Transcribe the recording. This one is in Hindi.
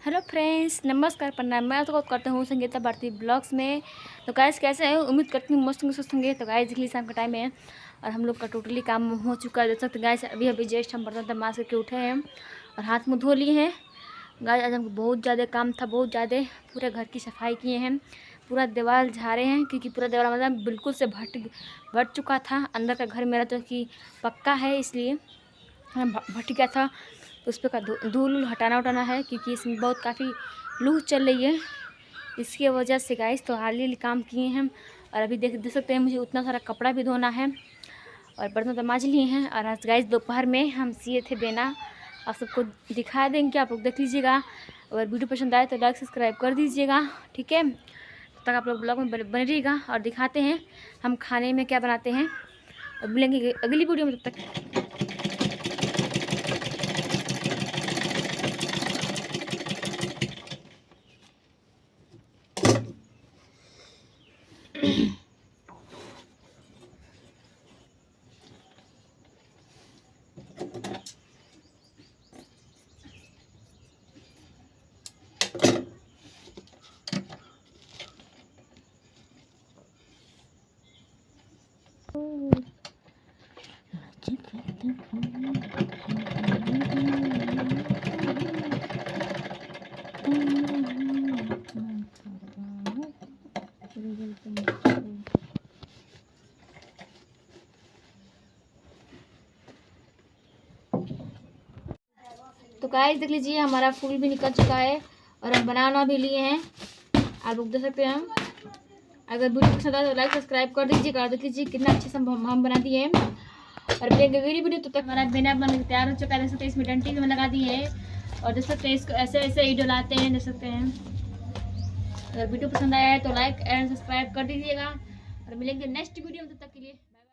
हेलो फ्रेंड्स, नमस्कार, प्रणाम। मैं तो करता हूँ संगीता भारती ब्लॉग्स में। तो गाइस कैसे हैं? उम्मीद करती हूँ मस्त सुस्त होंगे। तो गाइस देखिए शाम का टाइम है और हम लोग का टोटली काम हो चुका है। देख सकते हैं गाइस, अभी जस्ट हम बर्तन माज करके उठे हैं और हाथ मुँह धो लिए हैं। गाइस आज हमको बहुत ज़्यादा काम था, बहुत ज़्यादा। पूरे घर की सफाई किए हैं, पूरा दीवार झाड़े हैं क्योंकि पूरा दीवार मतलब बिल्कुल से भट चुका था। अंदर का घर मेरा जो कि पक्का है, इसलिए भट गया था। तो उस पर का धूल हटाना है क्योंकि इसमें बहुत काफ़ी लू चल रही है, इसकी वजह से गाइस तो हाल काम किए हैं। और अभी देख सकते हैं मुझे उतना सारा कपड़ा भी धोना है और बर्तन तो मांज लिए हैं। और आज गाइस दोपहर में हम सिए थे बेना, आप सबको दिखा देंगे, आप लोग देख लीजिएगा। अगर वीडियो पसंद आए तो लाइक सब्सक्राइब कर दीजिएगा, ठीक है। तब तक आप लोग ब्लॉग में बने रहिएगा और दिखाते हैं हम खाने में क्या बनाते हैं और मिलेंगे अगली वीडियो में। तब तक तो गाइस देख लीजिए हमारा फूल भी निकल चुका है और हम बनाना भी लिए हैं, आप लोग देख सकते हैं। हम अगर वीडियो पसंद आए तो लाइक सब्सक्राइब कर दीजिएगा। देख लीजिए कितना अच्छे से हम बना दिए हैं और अगली वीडियो तो तक हमारा बिना बन तैयार हो चुका है। देख सकते हैं इसमें डंटी में लगा दिए हैं और देख सकते हैं इसको ऐसे ऐसे ही डलाते हैं, देख सकते हैं। अगर वीडियो पसंद आया है तो लाइक एंड सब्सक्राइब कर दीजिएगा और मिलेंगे नेक्स्ट वीडियो में, तब तक के लिए।